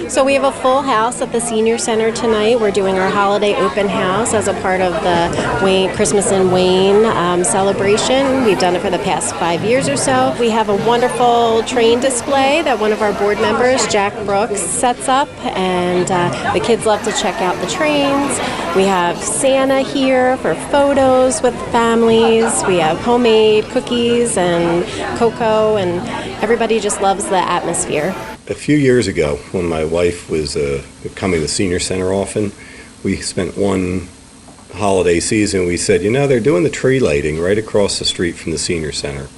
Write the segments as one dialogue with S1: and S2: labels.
S1: So we have a full house at the Senior Center tonight. We're doing our holiday open house as a part of the Wayne Christmas in Wayne celebration. We've done it for the past 5 years or so. We have a wonderful train display that one of our board members, Jack Brooks, sets up, and the kids love to check out the trains. We have Santa here for photos with families. We have homemade cookies and cocoa, and everybody just loves the atmosphere.
S2: A few years ago, when my wife was coming to the Senior Center often, we spent one holiday season, we said, you know, they're doing the tree lighting right across the street from the Senior Center.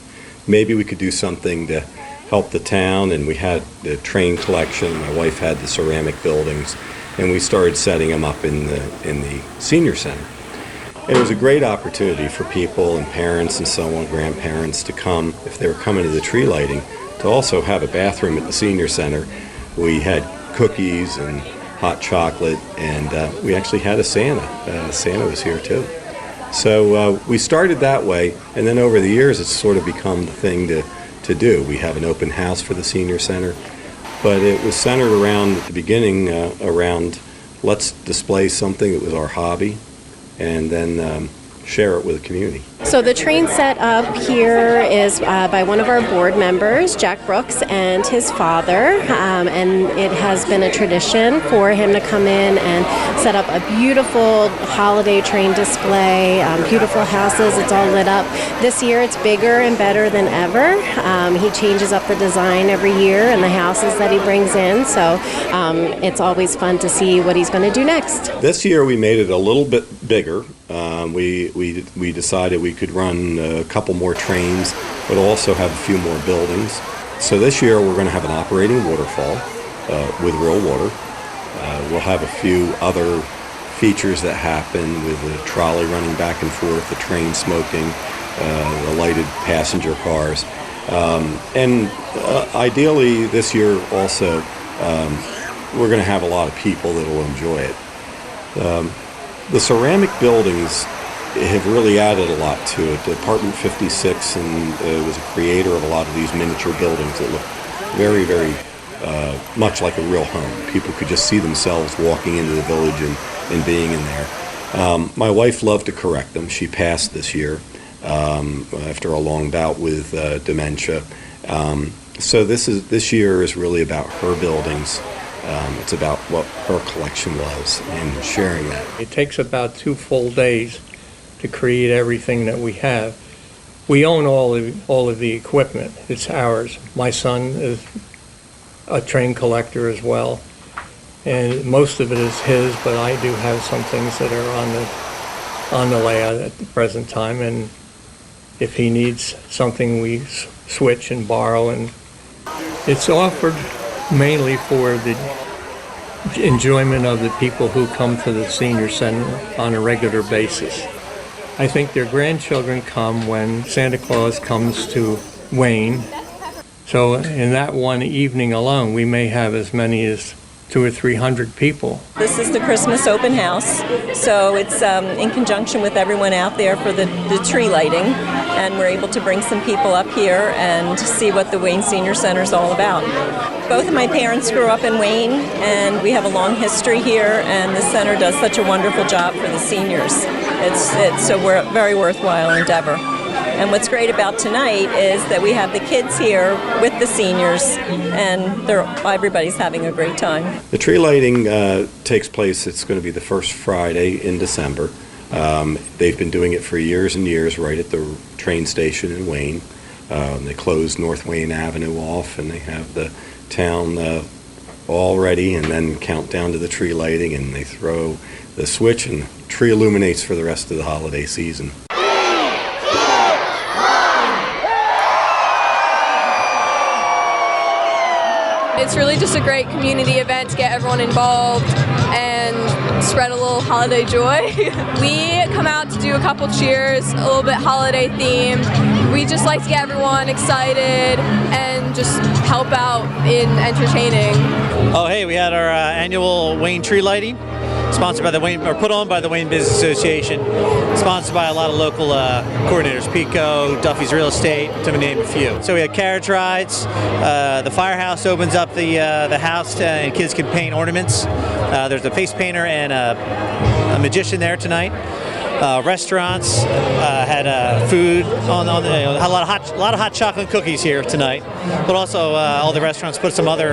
S2: Maybe we could do something to help the town, and we had the train collection. My wife had the ceramic buildings, and we started setting them up in the Senior Center. And it was a great opportunity for people and parents and so on, grandparents, to come, if they were coming to the tree lighting, to also have a bathroom at the Senior Center. We had cookies and hot chocolate, and we actually had a Santa. Santa was here too. So we started that way, and then over the years it's sort of become the thing to do. We have an open house for the Senior Center, but it was centered around, at the beginning, around let's display something that was our hobby, and then share it with the community.
S1: So the train set up here is by one of our board members, Jack Brooks, and his father, and it has been a tradition for him to come in and set up a beautiful holiday train display, beautiful houses. It's all lit up. This year it's bigger and better than ever. He changes up the design every year and the houses that he brings in, so it's always fun to see what he's going to do next.
S2: This year we made it a little bit bigger. We decided we could run a couple more trains, but also have a few more buildings. So this year we're going to have an operating waterfall with real water. We'll have a few other features that happen with the trolley running back and forth, the train smoking, the lighted passenger cars. And ideally this year also we're going to have a lot of people that will enjoy it. The ceramic buildings have really added a lot to it. Apartment 56 was a creator of a lot of these miniature buildings that look very, very much like a real home. People could just see themselves walking into the village and being in there. My wife loved to correct them. She passed this year after a long bout with dementia. So this year is really about her buildings. It's about what her collection was and sharing that.
S3: It takes about 2 full days to create everything that we have. We own all of the equipment. It's ours. My son is a train collector as well, and most of it is his, but I do have some things that are on the layout at the present time, and if he needs something we switch and borrow, and it's offered mainly for the enjoyment of the people who come to the Senior Center on a regular basis. I think their grandchildren come when Santa Claus comes to Wayne. So in that one evening alone, we may have as many as 200 or 300 people.
S4: This is the Christmas open house, so it's in conjunction with everyone out there for the tree lighting, and we're able to bring some people up here and see what the Wayne Senior Center is all about. Both of my parents grew up in Wayne, and we have a long history here, and the center does such a wonderful job for the seniors. It's a very worthwhile endeavor. And what's great about tonight is that we have the kids here with the seniors, and everybody's having a great time.
S2: The tree lighting takes place, it's going to be the first Friday in December. They've been doing it for years and years right at the train station in Wayne. They close North Wayne Avenue off, and they have the town all ready, and then count down to the tree lighting, and they throw the switch, and the tree illuminates for the rest of the holiday season.
S5: It's really just a great community event to get everyone involved and spread a little holiday joy. We come out to do a couple cheers, a little bit holiday themed. We just like to get everyone excited and just help out in entertaining.
S6: Oh, hey, we had our annual Wayne tree lighting, sponsored by the Wayne, or put on by the Wayne Business Association, sponsored by a lot of local coordinators, Pico, Duffy's Real Estate, to name a few. So we had carriage rides. The firehouse opens up the house and kids can paint ornaments. There's a face painter and a magician there tonight. Restaurants had food on had a lot of hot chocolate cookies here tonight, but also all the restaurants put some other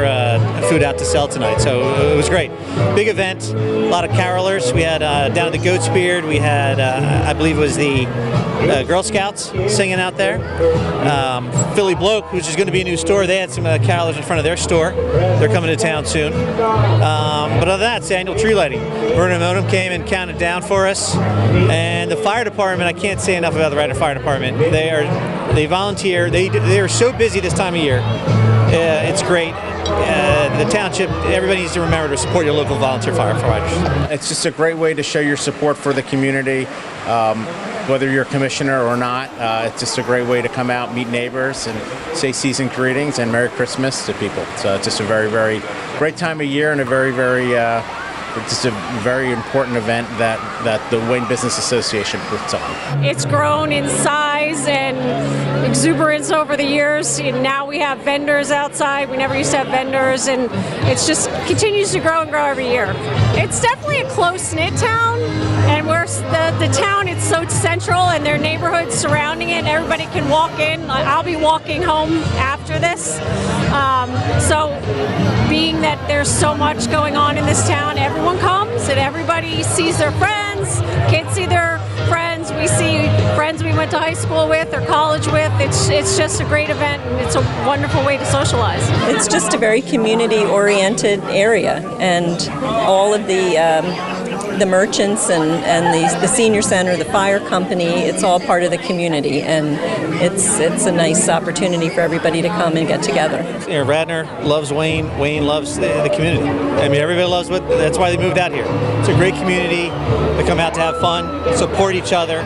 S6: food out to sell tonight, so it was great. Big event, a lot of carolers. We had down at the Goat's Beard, we had I believe it was the Girl Scouts singing out there. Philly Bloke, which is going to be a new store, they had some carolers in front of their store. They're coming to town soon. But other than that, it's the annual tree lighting. Vernon Modem came and counted down for us. And the fire department, I can't say enough about the Radnor Fire Department. They volunteer. They are so busy this time of year. It's great. The township, everybody needs to remember to support your local volunteer firefighters.
S7: It's just a great way to show your support for the community, whether you're a commissioner or not. It's just a great way to come out, meet neighbors, and say season greetings and Merry Christmas to people. So it's just a very, very great time of year and a very, very just a very important event that the Wayne Business Association puts on.
S8: It's grown in size and exuberance over the years. Now we have vendors outside. We never used to have vendors, and it's just continues to grow and grow every year. It's definitely a close-knit town, and we're the town, it's so central, and there are neighborhoods surrounding it, and everybody can walk in. I'll be walking home after this. So being that there's so much going on in this town, everyone comes and everybody sees their friends, kids see their friends, we see friends we went to high school with or college with. It's just a great event, and it's a wonderful way to socialize.
S4: It's just a very community-oriented area, and all of the merchants and the senior center, the fire company, it's all part of the community, and it's a nice opportunity for everybody to come and get together.
S6: You know, Radnor loves Wayne. Wayne loves the community. I mean, everybody loves that's why they moved out here. It's a great community. They come out to have fun, support each other.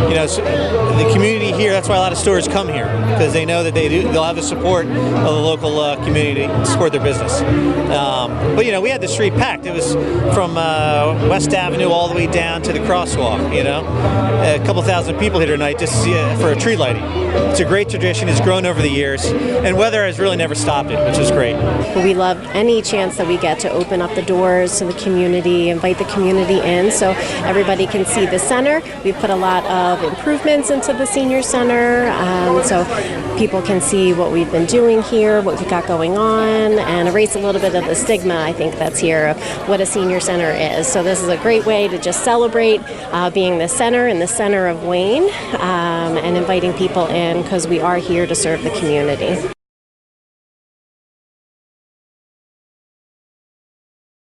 S6: You know, so the community here, that's why a lot of stores come here, because they know that they'll have the support of the local community to support their business. But you know, we had the street packed. It was from West Avenue all the way down to the crosswalk. You know, a couple thousand people here tonight just for a tree lighting. It's a great tradition. It's grown over the years, and weather has really never stopped it, which is great.
S1: We love any chance that we get to open up the doors to the community, invite the community in so everybody can see the center. We've put a lot of improvements into the senior center, so people can see what we've been doing here, what we've got going on, and erase a little bit of the stigma, I think, that's here of what a senior center is. So this is a great way to just celebrate being the center in the center of Wayne, and inviting people in because we are here to serve the community.